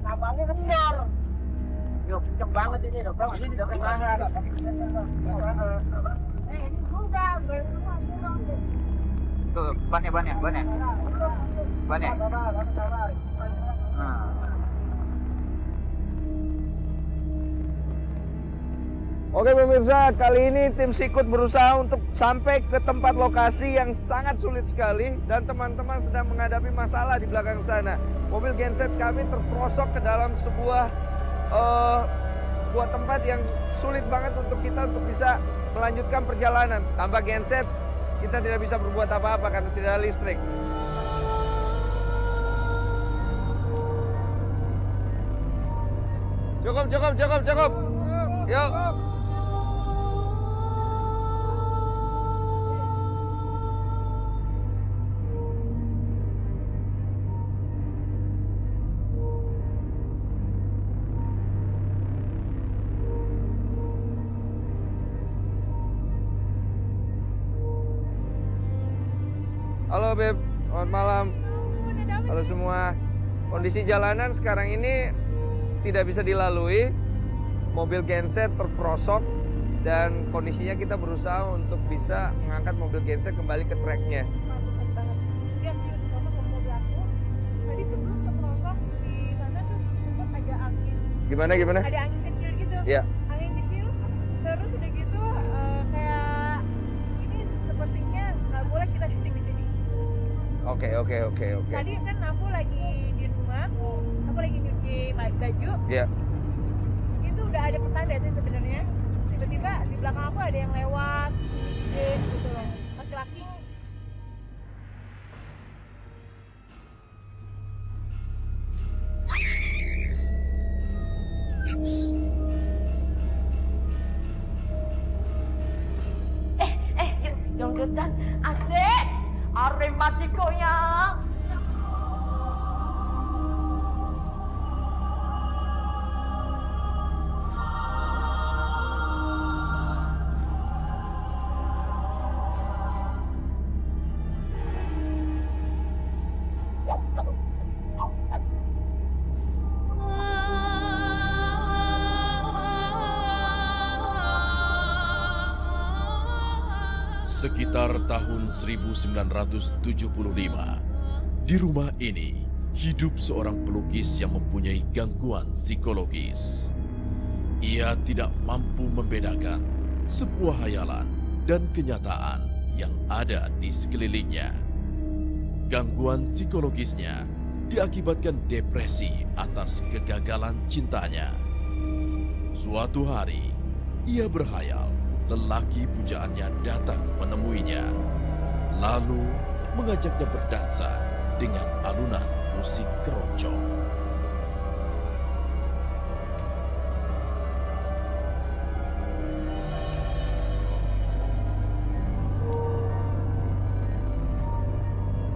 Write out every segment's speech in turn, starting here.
abangnya kendor. Yo, kenceng banget ini, Bang. Ini tidak ketahan. Ini enggak, tuh, bannya. Nah. Oke pemirsa, kali ini tim Sikut berusaha untuk sampai ke tempat lokasi yang sangat sulit sekali dan teman-teman sedang menghadapi masalah di belakang sana. Mobil genset kami terperosok ke dalam sebuah tempat yang sulit banget untuk kita untuk bisa melanjutkan perjalanan. Tanpa genset kita tidak bisa berbuat apa-apa karena tidak ada listrik. Cukup. Yuk. Halo Beb, selamat malam. Halo semua. Kondisi jalanan sekarang ini tidak bisa dilalui. Mobil genset terperosok dan kondisinya kita berusaha untuk bisa mengangkat mobil genset kembali ke tracknya. Tadi sebelum terperosok di sana tuh sempat ada angin. Gimana? Ada angin kecil gitu. Iya. Angin kecil. Terus udah gitu kayak ini sepertinya nggak boleh kita syuting di sini. Oke. Tadi kan aku lagi di rumah, aku lagi nyuci baju. Iya. Itu udah ada petanda sih sebenarnya. Tiba-tiba di belakang aku ada yang lewat, gitu loh, laki-laki. Yang dekat asik, arematikonya. Sekitar tahun 1975, di rumah ini hidup seorang pelukis yang mempunyai gangguan psikologis. Ia tidak mampu membedakan sebuah hayalan dan kenyataan yang ada di sekelilingnya. Gangguan psikologisnya diakibatkan depresi atas kegagalan cintanya. Suatu hari, ia berhayal lelaki pujaannya datang menemuinya, lalu mengajaknya berdansa dengan alunan musik keroncong.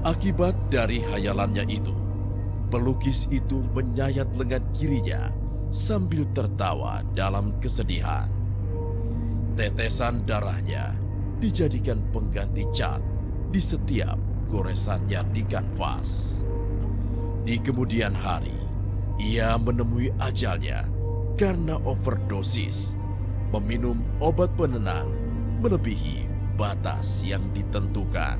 Akibat dari hayalannya itu, pelukis itu menyayat lengan kirinya sambil tertawa dalam kesedihan. Tetesan darahnya dijadikan pengganti cat di setiap goresannya di kanvas. Di kemudian hari, ia menemui ajalnya karena overdosis, meminum obat penenang melebihi batas yang ditentukan.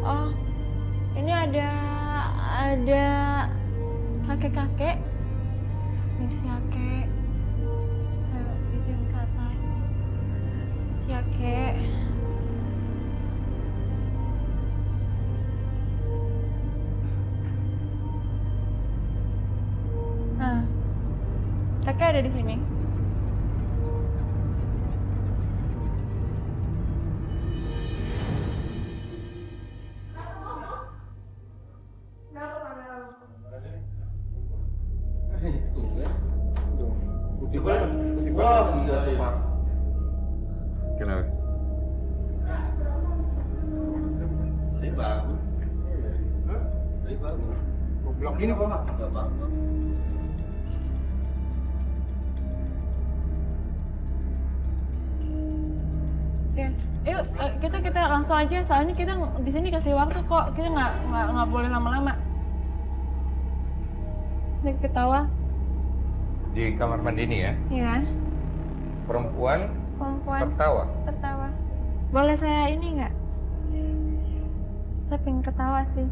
Oh, ini ada kakek-kakek. Ini si kakek. Saya izin ke atas. Si kakek. Nah, kakek ada di sini. Wah, iya tuh Pak. Kenapa? Ini bagus. Ini bagus. Goblok ini Pak. Enggak bagus. Dan Yuk, kita langsung aja. Soalnya kita di sini kasih waktu kok. Kita nggak boleh lama-lama. Dia ketawa. Di kamar mandi ini ya? Iya. Perempuan tertawa. Boleh saya ini nggak? Saya pengen ketawa sih.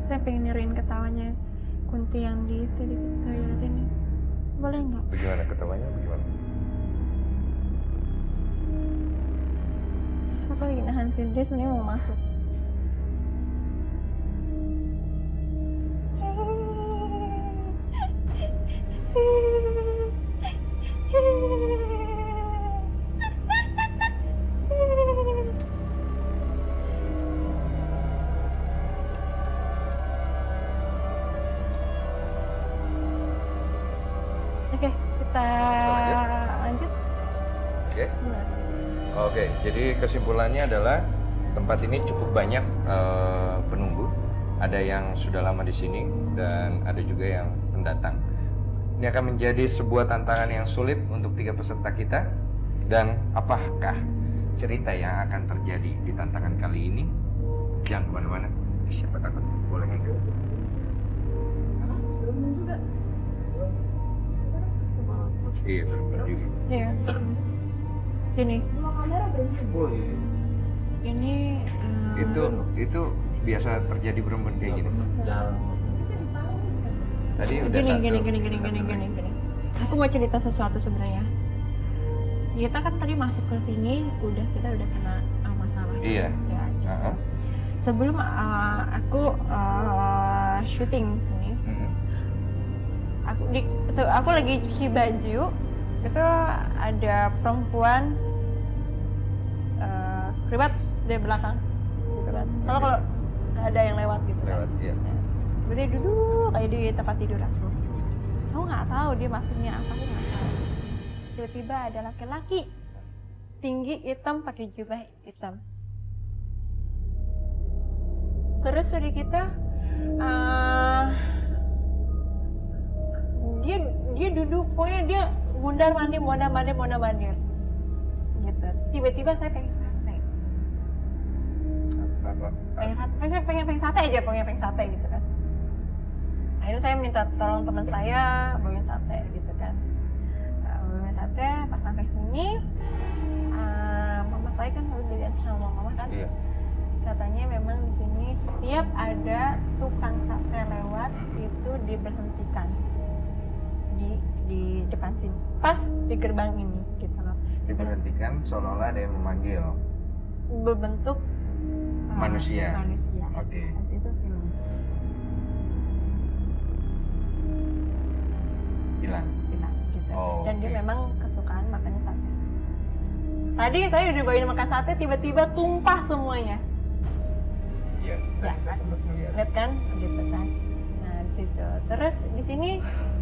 Saya pengen niruin ketawanya Kunti yang di toilet ini. Boleh nggak? Bagaimana ketawanya? Bagaimana? Aku lagi nahan sih, dia sebenarnya mau masuk. Oke, kita lanjut. Oke. Gimana? Oke, jadi kesimpulannya adalah tempat ini cukup banyak penunggu. Ada yang sudah lama di sini dan ada juga yang pendatang. Ini akan menjadi sebuah tantangan yang sulit untuk 3 peserta kita. Dan apakah cerita yang akan terjadi di tantangan kali ini? Jangan kemana-mana. Siapa takut boleh ngikut. Iya, benar juga. Iya. Gini. Oh, iya. Ini Itu biasa terjadi berembun kayak gini. Tadi udah gini. Aku mau cerita sesuatu sebenarnya. Kita kan tadi masuk ke sini, kita udah kena masalah. Iya. Ya, gitu. Uh-huh. Sebelum aku syuting sini, aku lagi cuci baju, itu ada perempuan keribat di belakang, gitu kan. Kalau ada yang lewat gitu. Lewat, iya. Dia duduk kayak di tempat tidur aku. Aku nggak tahu dia maksudnya apa, aku nggak tahu. Tiba-tiba ada laki-laki tinggi hitam pakai jubah hitam. Terus dari kita dia duduk, pokoknya dia mondar mandir gitu. Tiba-tiba saya pengen sate gitu kan. Akhirnya saya minta tolong teman saya bawain sate gitu kan. Bawain sate, pas sampai sini mama saya kan udah diantar sama mama kan. Iya. Katanya memang di sini setiap ada tukang sate lewat itu diberhentikan di depan sini, pas di gerbang ini gitu loh. Diberhentikan seolah-olah ada yang memanggil. Berbentuk Manusia. Oke. Itu film. Hilang Gitu. Oh, Dan dia oke. memang kesukaan makannya sate. Tadi saya udah bawain makan sate, tiba-tiba tumpah semuanya. Iya, Ya, kita sempat melihat. lihat kan, gitu kan. Nah di situ. Terus di sini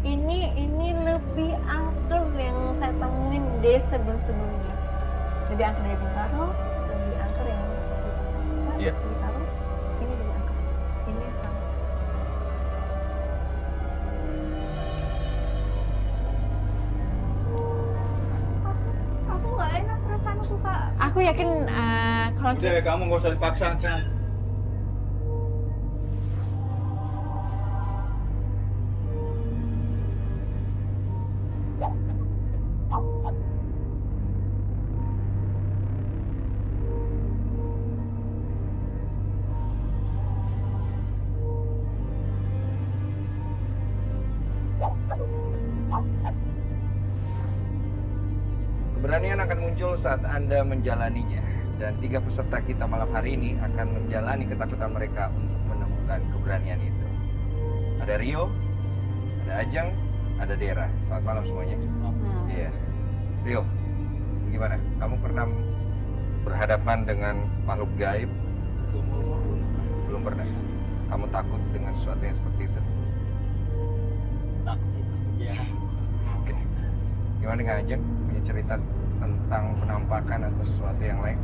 ini lebih angker yang saya temuin deh sebelumnya. Lebih angker dari Bung Karno, lebih angker yang Iya. Bung Karno. Ini lebih angker. Ini sama. Aku nggak enak perasaan aku Kak. Aku yakin kalau Udah, kamu nggak usah dipaksakan. Keberanian akan muncul saat Anda menjalaninya. Dan 3 peserta kita malam hari ini akan menjalani ketakutan mereka untuk menemukan keberanian itu. Ada Rio, ada Ajeng, ada Dera. Selamat malam semuanya. Iya. Rio, gimana? Kamu pernah berhadapan dengan makhluk gaib? Belum pernah. Kamu takut dengan sesuatu yang seperti itu? Takut sih. Ya. Oke. Gimana dengan Ajeng? Punya cerita tentang penampakan atau sesuatu yang lain?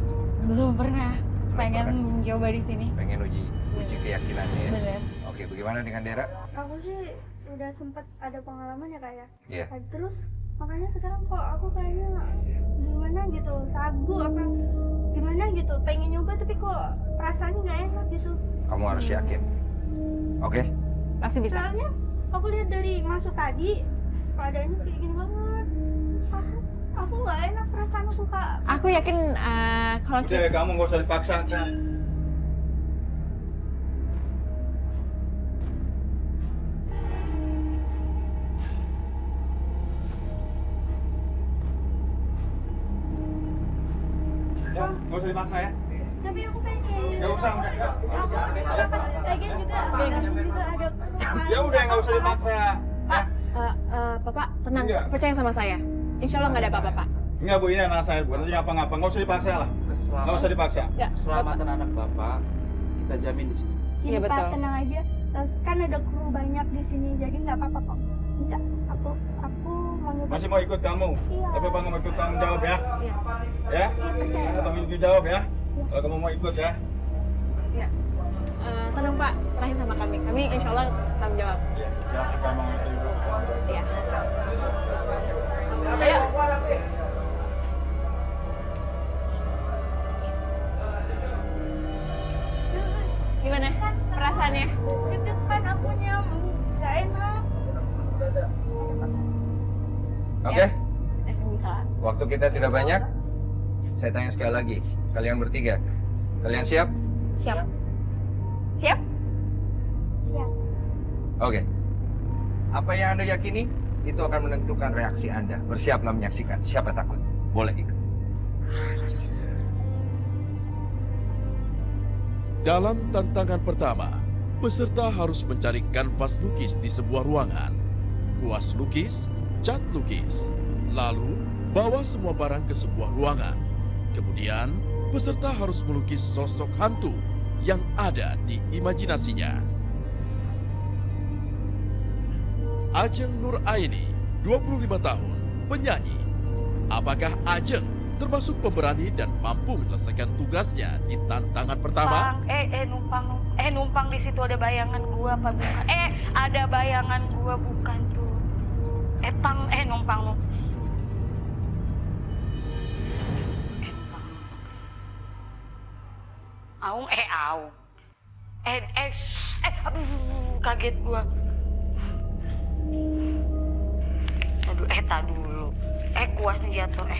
Belum pernah. Belum Pengen pernah. mencoba di sini. Pengen uji keyakinannya ya? Bener. Oke, bagaimana dengan Dera? Aku sih udah sempat ada pengalaman ya Kak ya. Iya. Terus makanya sekarang kok aku kayaknya gimana gitu, ragu apa gimana gitu. tapi kok perasaannya nggak enak gitu. Kamu harus yakin. Oke? Pasti bisa. Soalnya aku lihat dari masuk tadi keadaannya kayak gini banget. Aku nggak enak perasaan aku, Kak. Aku yakin kalau Udah, kamu nggak usah dipaksa. Ya, nggak usah dipaksa ya. Tapi aku pengen. Nggak usah, udah. Lagian juga ada. Ya udah, nggak usah dipaksa. Bapak tenang, Enggak. percaya sama saya. Insya Allah nggak ada apa-apa, Pak. Enggak Bu, ini anak saya Bu. Nanti ngapa-ngapa, nggak usah dipaksa lah. Nggak usah dipaksa. Nggak, Keselamatan anak Bapak kita jamin di sini. Iya, Pak, betul. tenang aja. Terus kan ada kru banyak di sini, jadi nggak apa-apa kok. Bisa. Aku mau nyoba. Masih mau ikut kamu? Iya. Tapi Bang mau ikut tanggung jawab ya? Iya. Ya? Iya, percaya. Tanggung jawab ya? Kalau kamu mau ikut ya? Iya. Tenang Pak, serahin sama kami. Kami insya Allah tanggung jawab. Iya. Siapa kamu itu Ibu? Iya. Ayo. Gimana perasaannya? Deg-degan akunya nggak enak. Oke? Bisa. Waktu kita tidak banyak. Saya tanya sekali lagi. Kalian bertiga. Kalian siap? Siap. Siap? Siap. Oke. Apa yang Anda yakini, itu akan menentukan reaksi Anda. Bersiaplah menyaksikan. Siapa takut? Boleh ikut. Dalam tantangan pertama, peserta harus mencari kanvas lukis di sebuah ruangan, kuas lukis, cat lukis, lalu bawa semua barang ke sebuah ruangan. Kemudian, peserta harus melukis sosok hantu yang ada di imajinasinya. Ajeng Nur Aini, 25 tahun, penyanyi. Apakah Ajeng termasuk pemberani dan mampu menyelesaikan tugasnya di tantangan pertama? Numpang di situ ada bayangan gua apa bukan? Ada bayangan gua bukan tuh. Numpang. Aung. Aduh, kaget gua. Aduh, tak dulu. Kuasnya jatuh,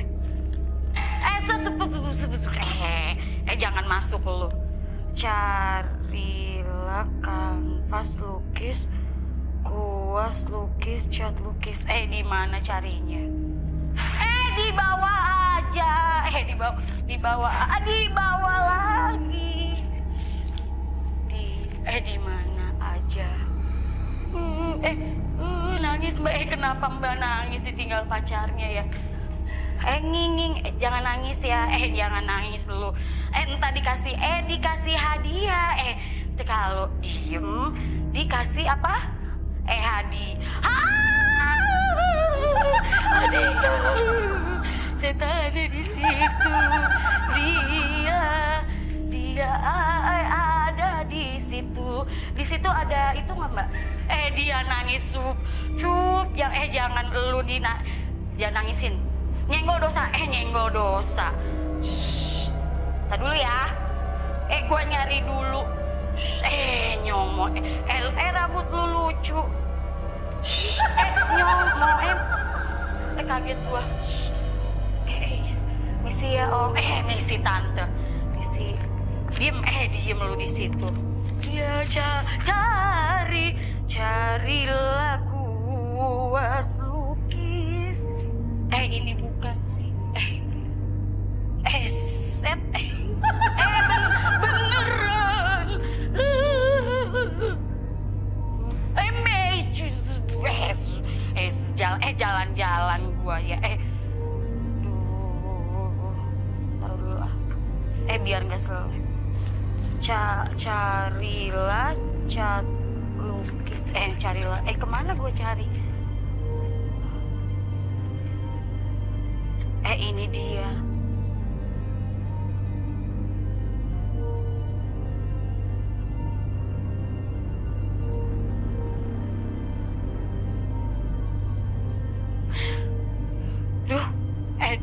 jangan masuk lu. Carilah kanvas lukis, kuas lukis, cat lukis. Di mana carinya? Di bawah aja. Di bawah lagi. Di mana aja? Nangis Mbak. Kenapa Mbak nangis ditinggal pacarnya ya? Nginging, jangan nangis ya. Jangan nangis lu. Entah dikasih hadiah. Kalau diem dikasih apa? Hadiah. Setan ada di situ. Dia ada di situ. Di situ ada itu nggak Mbak? Dia nangis cup. Jangan lu jangan nangisin. Nyenggol dosa. Shh. Tar dulu ya. Gua nyari dulu. Nyomot. Rambut lu lucu. Shh. Nyomot. Kaget gua. Shh. Misi ya Om. Misi tante. Misi. Diem lu di situ. Ya carilah kuas lukis. Ini bukan sih. Set. Beneran. Jalan-jalan gua ya. Taruh dulu ah. Biar nggak selesai. Carilah cat lukis. Carilah. Kemana gua cari? Ini dia.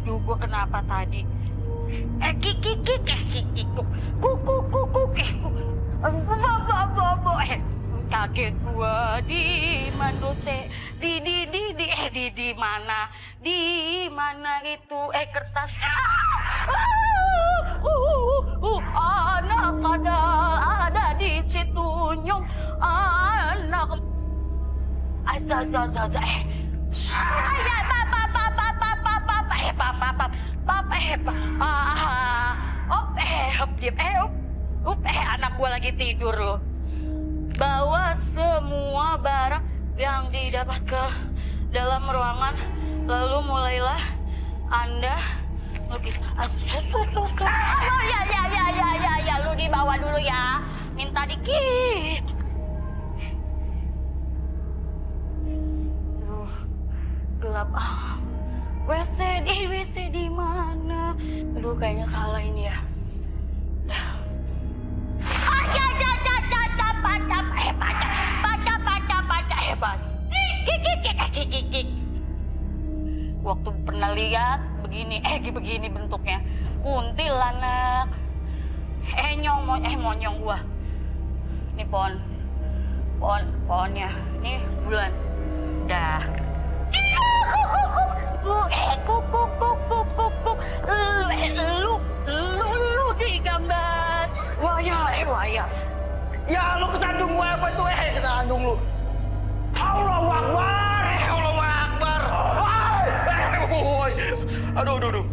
Duh, gua kenapa tadi? Gua di mana itu kertas. Anak ada di situ nyum anak. Anak gua lagi tidur loh. Bawa semua barang yang didapat ke dalam ruangan, lalu mulailah Anda lukis. Ya, lu dibawa dulu ya. Minta dikit. Gelap. WC di mana? Aduh, kayaknya salah ini ya. Waktu pernah lihat begini bentuknya, kuntilanak. Monyong gua. Ini pohonnya. Nih bulan. Dah. Lu digambar. Waya. Ya lu kesandung gue apa itu? Kesandung lu. Allahu Akbar. Allahu Akbar. Aduh.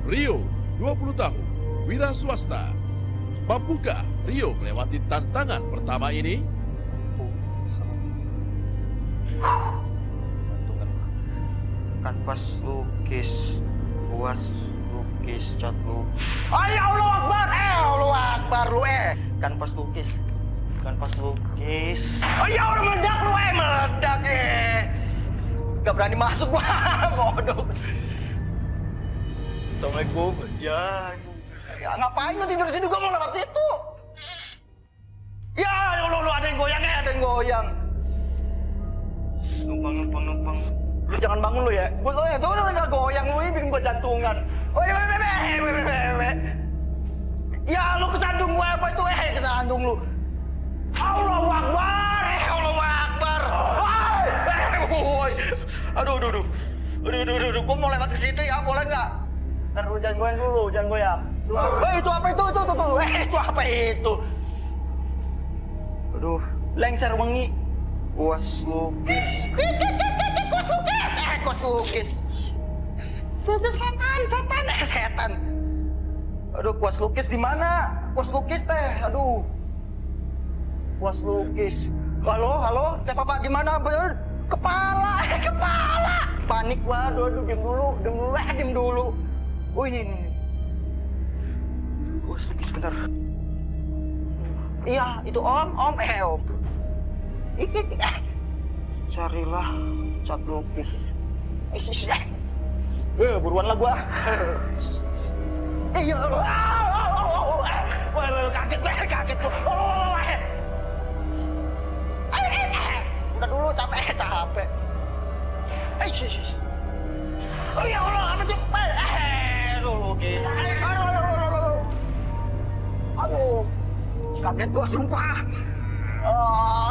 Rio, 20 tahun, wira swasta. Mampukah Rio melewati tantangan pertama ini? Kanvas lukis, kuas lukis, cat lukis. Ya Allah Akbar, Allah Akbar lu Kanvas lukis. Ya Allah meledak lu meledak Gak berani masuk gua, bodoh. Assalamualaikum. Ya ngapain lu tidur situ? Gua mau lewat situ. Ya lu ada yang goyang. Numpang. Lu jangan bangun lu ya. Gua tuh udah goyang lu bikin gua jantungan. Ya lu kesandung gua apa itu? Kesandung lu. Allahu Akbar. Allahu Akbar. Aduh. Gua mau lewat ke situ ya, boleh nggak? Ntar lu jangan goyang dulu, jangan goyang. Itu apa itu? Itu apa itu? Aduh, lengser wengi. Kuas lukis. Kuas lukis. Setan. Aduh, kuas lukis di mana? Kuas lukis teh. Aduh. Kuas lukis. Halo, siapa Pak? Di mana? Kepala. Panik gua. Aduh, diam dulu. Oh ini. Kuas lukis bentar. Iya, itu Om. Om. Carilah cat lukis. Buruan lah gua. Iya. Kaget gua. Udah dulu capek. Oh ya Allah, apa tuh? Aduh, kaget gua sumpah.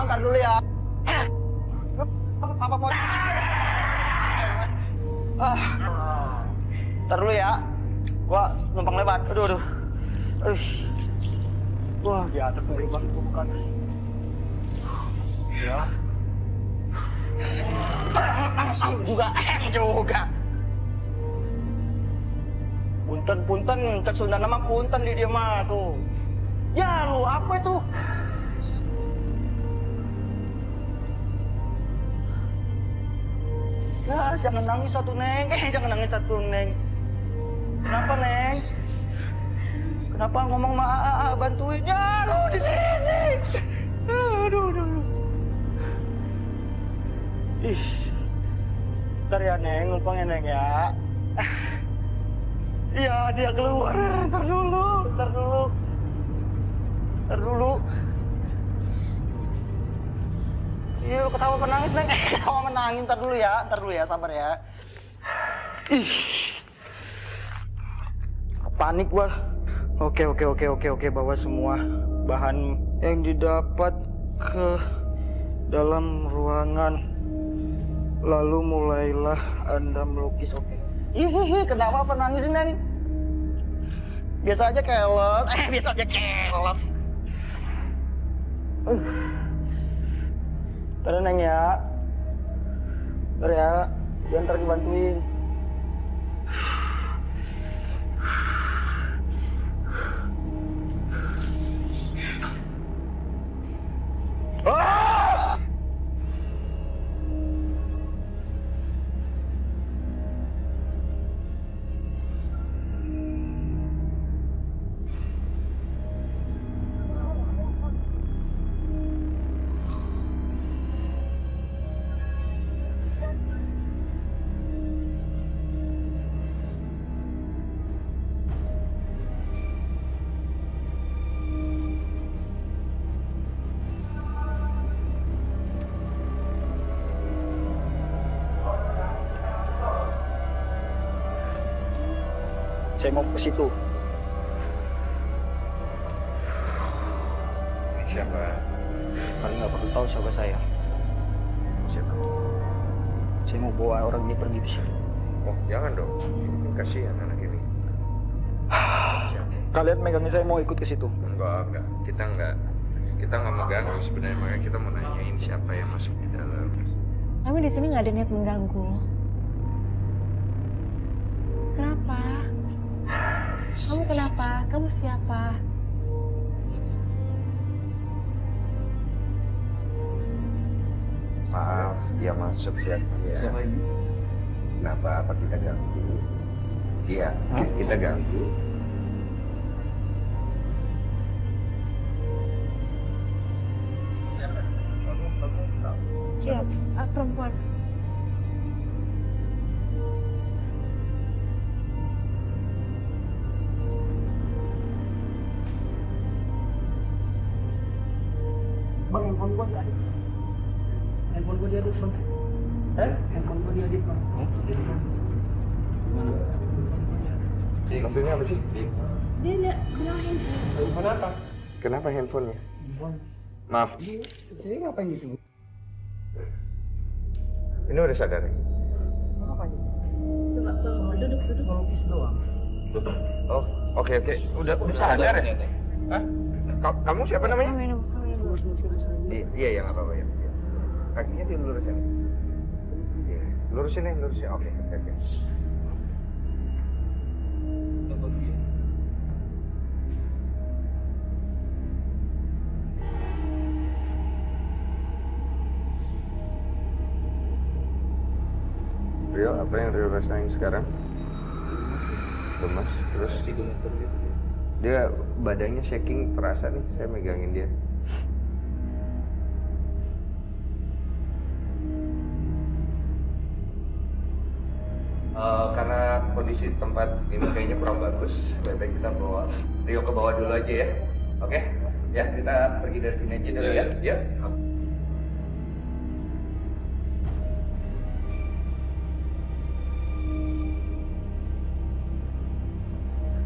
Ntar dulu ya. Apa mau? Ntar dulu ya. Gua numpang lewat. Aduh. Wah, di atas ngeri banget gua bukan. Ya. Juga. Punten, cek Sunda nama punten di dia mah tuh. Ya lu apa itu? Ya jangan nangis satu Neng. Kenapa Neng? Kenapa ngomong sama AA bantuin? Ya lu di sini. Aduh. Ih. Ntar ya Neng, numpang ya Neng ya. Iya, dia keluar. Ntar dulu. Iya, lu ketawa menangis Neng. Ketawa menangis, ntar dulu ya, sabar ya. Ih. Panik gua. Oke, bawa semua bahan yang didapat ke dalam ruangan. Lalu mulailah Anda melukis. Oke. Ih, kenapa nangis Neng? Biasa aja keles. Bentar Neng ya. Bentar ya, dia ntar dibantuin. Saya mau ke situ. Siapa? Kalian nggak perlu tahu siapa saya. Siapa? Saya mau bawa orang ini pergi ke situ. Oh, jangan dong. Kasihan anak ini. Kalian megangin saya mau ikut ke situ. Enggak. Kita nggak mau ganggu sebenarnya, makanya kita mau nanyain siapa yang masuk di dalam. Kami di sini nggak ada niat mengganggu. Kenapa? Kamu kenapa? Kamu siapa? Maaf, dia masuk ya. Siapa ini? Kenapa? Apa kita ganggu? Iya, kita ganggu. Siap, perempuan. Bang, handphone gua diadit. Handphone gua diadit, Bang. Handphone gua diadit, Bang. Gimana? Maksudnya apa sih? Dia bilang handphone. Kenapa? Kenapa handphonenya? Maaf. Saya ngapain gitu? Ini udah sadar ya? Ngapain? Coba duduk melukis doang. Oh, oke. Udah sadar ya? Hah? Kamu siapa namanya? Minum. Iya, nggak apa-apa ya. Kakinya dilurusin. Iya, lurusin. Oke. Rio, apa yang Rio rasain sekarang? Lemas, terus dia badannya shaking, terasa nih, saya megangin dia. Karena kondisi tempat ini kayaknya kurang bagus, baik kita bawa Rio ke bawah dulu aja ya. Oke? Ya, kita pergi dari sini aja dulu ya. Ya.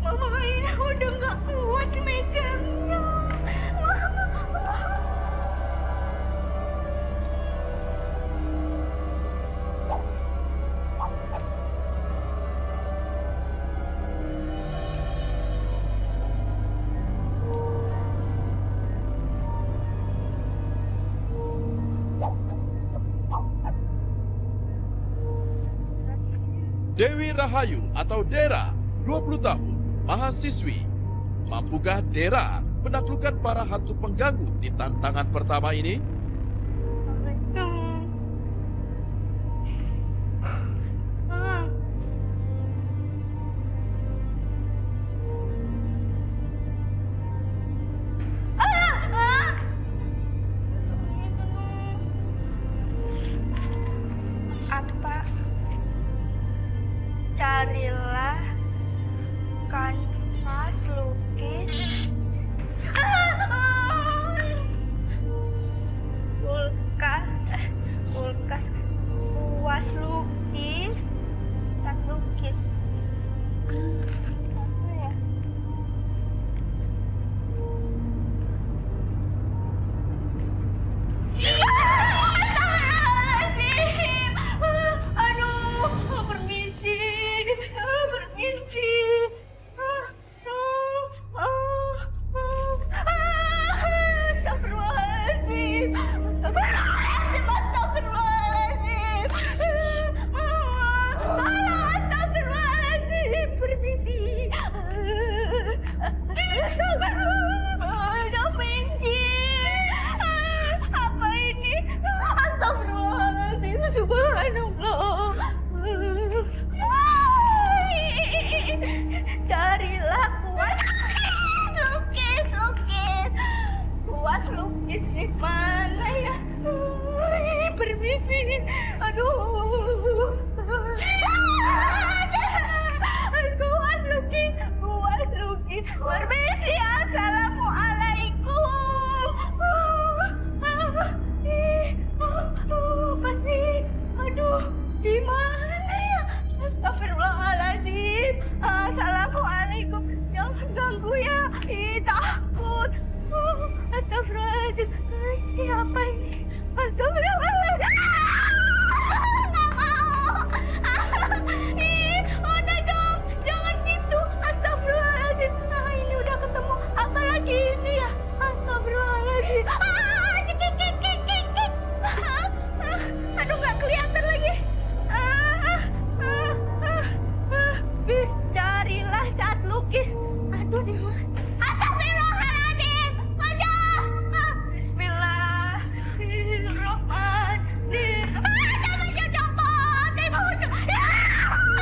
Mama ini udah nggak kuat megangnya. Dewi Rahayu atau Dera, 20 tahun, mahasiswi. Mampukah Dera menaklukkan para hantu pengganggu di tantangan pertama ini? Aduh. Kuas Luki. Permisi, assalamualaikum. Apa sih? Aduh, gimana ya? Astagfirullahaladzim. Assalamualaikum. Jangan ganggu ya. Takut. Astagfirullahaladzim. Apa ini? Astagfirullahaladzim. Nggak mau. Udah dong. Jangan gitu. Astagfirullahaladzim. Ini udah ketemu. Apalagi ini ya. Astagfirullahaladzim. Aduh, nggak kelihatan lagi. Bis, carilah cat lukis. Aduh, di mana? Astagfirullahaladzim. Aduh. Bismillahirrahmanirrahim. Jangan copot.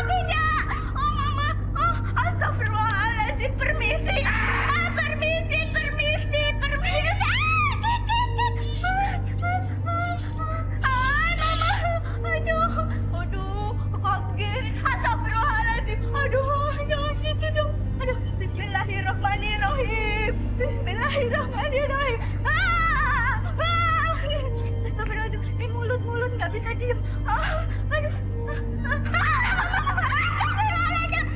Tidak. Oh, Mama. Astagfirullahaladzim. Permisi. Permisi. Aduh, kaget. Astagfirullahaladzim. Aduh, jangan gitu dong. Aduh, Bismillahirrahmanirrahim. Astagfirullahaladzim. Ini mulut nggak bisa diem. Aduh. Astagfirullahaladzim.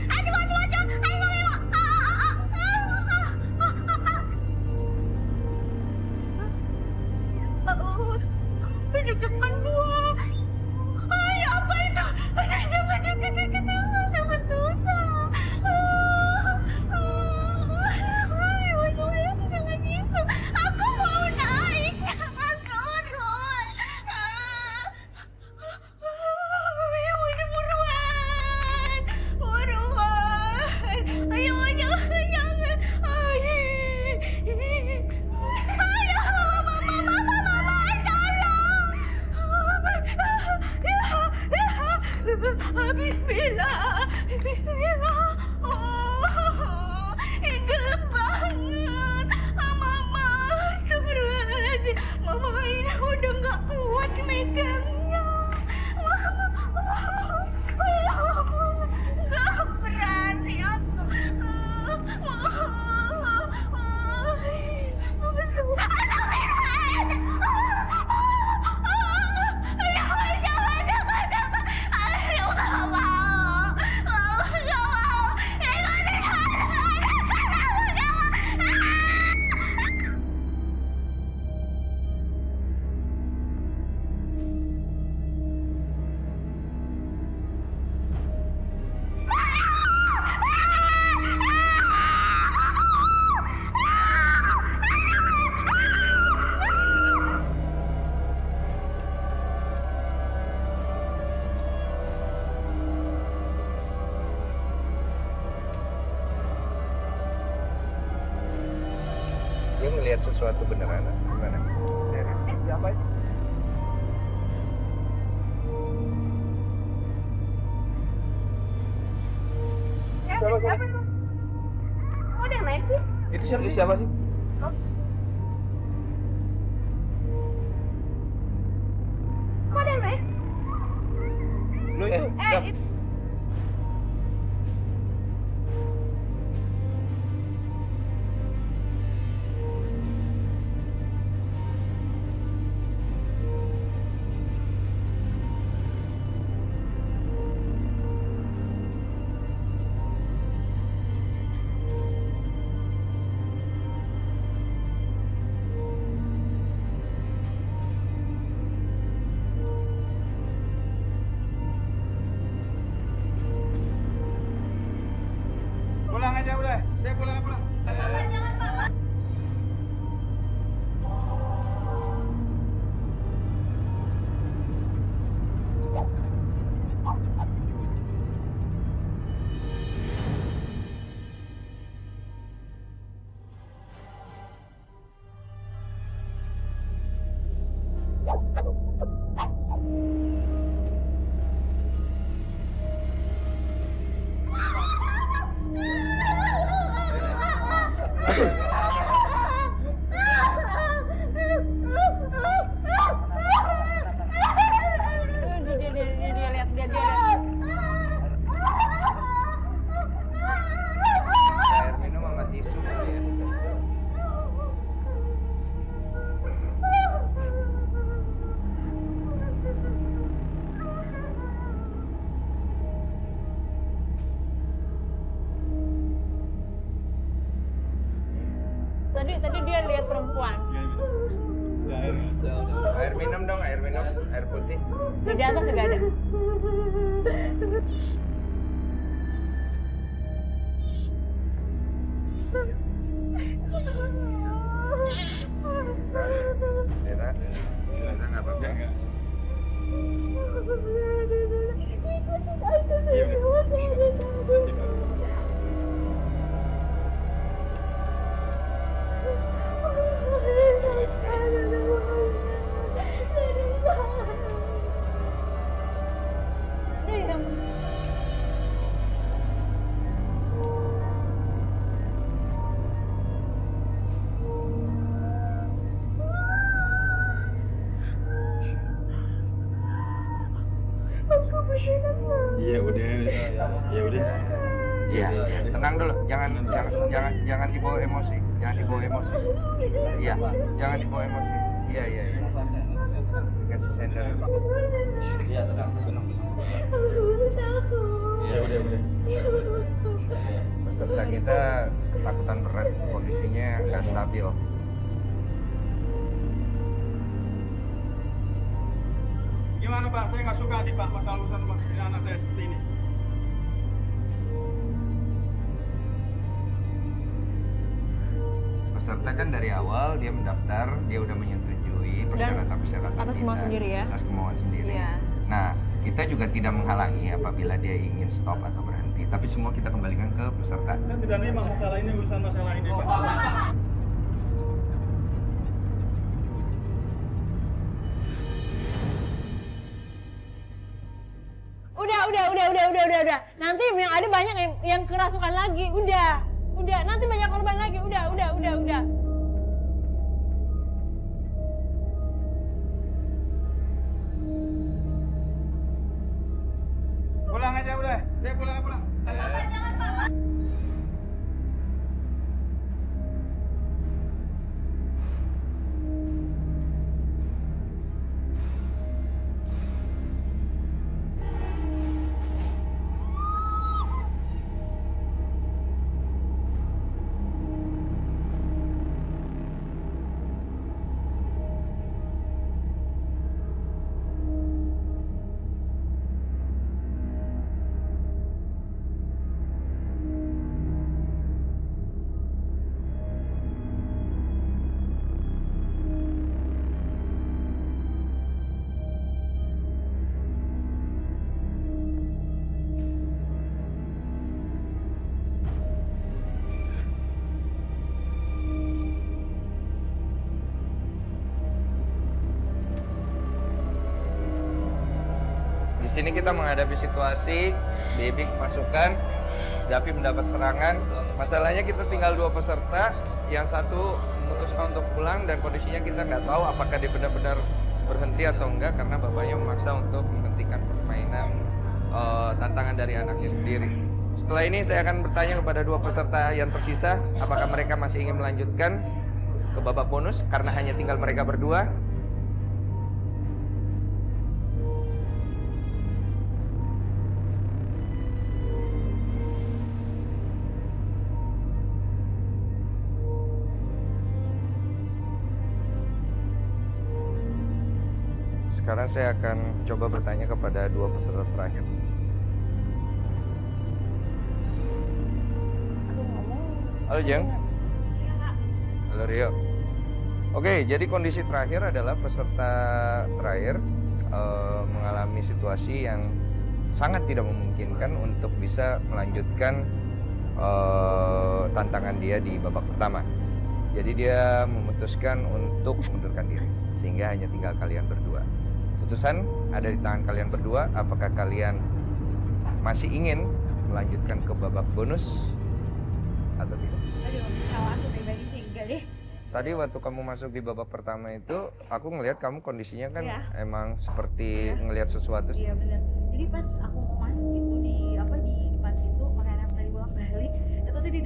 Aduh. Di depan gua. Apa itu? Jangan deket-deket, sama susah. Jangan gitu. Aku mau naik, jangan turun. Udah buruan. Ayo, jangan. Bismillah. Oh, gelap banget. Mama, astagfirullahaladzim. Mama ini udah nggak kuat megangnya. Nggak berani aku. Dia melihat sesuatu beneran? Gimana? Apa itu? Siapa itu? Kok ada yang naik sih? Itu siapa sih? Kok ada yang naik? Lo itu? Itu. Pulang aja udah. Dia pulang. Jangan, Mama. Tadi dia lihat perempuan. Air minum dong, air minum, air putih. Di atas juga ada. Mira nggak apa-apa. Iya udah. Iya, tenang dulu, jangan dibawa emosi, Iya, jangan dibawa emosi. Iya. Kasih sender. Iya tenang. Iya udah. Peserta kita ketakutan berat, kondisinya nggak stabil. Gimana Pak? Saya nggak suka nih Pak masalah urusan anak saya seperti ini. Peserta kan dari awal dia mendaftar, dia udah menyetujui persyaratan-persyaratan atas kemauan sendiri ya? Atas kemauan sendiri. Iya. Nah, kita juga tidak menghalangi apabila dia ingin stop atau berhenti, tapi semua kita kembalikan ke peserta. Saya tidak nerima masalah ini, urusan masalah ini Pak. Udah. Nanti yang ada banyak yang kerasukan lagi. Udah. Nanti banyak korban lagi. Udah. Pulang aja udah. Dia pulang. Di sini kita menghadapi situasi Baby kemasukan, Davi mendapat serangan. Masalahnya kita tinggal 2 peserta, yang satu memutuskan untuk pulang dan kondisinya kita nggak tahu apakah dia benar-benar berhenti atau enggak karena bapaknya memaksa untuk menghentikan permainan tantangan dari anaknya sendiri. Setelah ini saya akan bertanya kepada 2 peserta yang tersisa, apakah mereka masih ingin melanjutkan ke babak bonus karena hanya tinggal mereka berdua. Sekarang saya akan coba bertanya kepada 2 peserta terakhir. Halo Jeng. Halo Rio. Oke, jadi kondisi terakhir adalah peserta terakhir mengalami situasi yang sangat tidak memungkinkan untuk bisa melanjutkan tantangan dia di babak pertama. Jadi dia memutuskan untuk mengundurkan diri, sehingga hanya tinggal kalian berdua. Keputusan ada di tangan kalian berdua, apakah kalian masih ingin melanjutkan ke babak bonus atau tidak? Aduh, kalau aku pribadi sih enggak deh. Tadi waktu kamu masuk di babak pertama itu, aku ngelihat kamu kondisinya kan Iya. emang seperti ngelihat sesuatu. Iya benar. Jadi pas aku mau masuk itu di depan pintu, makanya aku tadi bolak-balik, itu tuh di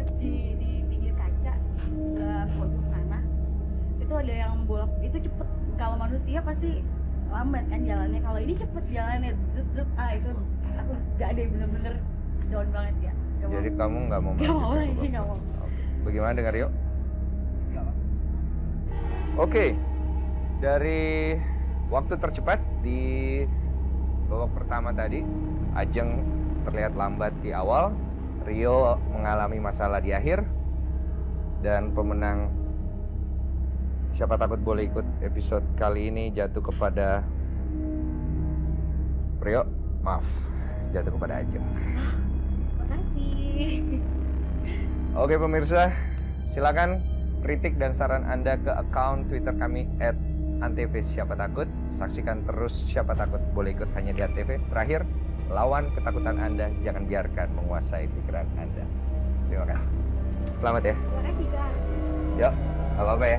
pinggir kaca pojok sana. Itu ada yang bolak, itu cepet. Kalau manusia pasti lambat kan jalannya. Kalau ini cepet jalannya, zut. Itu aku gak ada, bener-bener down banget ya. Jadi kamu nggak mau Gak mau melanjutkan lagi, babak gak mau. bonus. Bagaimana dengan Rio? Oke, dari waktu tercepat di babak pertama tadi, Ajeng terlihat lambat di awal, Rio mengalami masalah di akhir, dan pemenang Siapa Takut Boleh Ikut episode kali ini jatuh kepada Rio, maaf, jatuh kepada Ajeng. Makasih. Oke pemirsa, silakan kritik dan saran Anda ke akun Twitter kami @antv Siapa Takut. Saksikan terus Siapa Takut Boleh Ikut hanya di Antv. Terakhir, lawan ketakutan Anda, jangan biarkan menguasai pikiran Anda. Terima kasih. Selamat ya. Terima kasih, Kak. Yuk, apa-apa ya.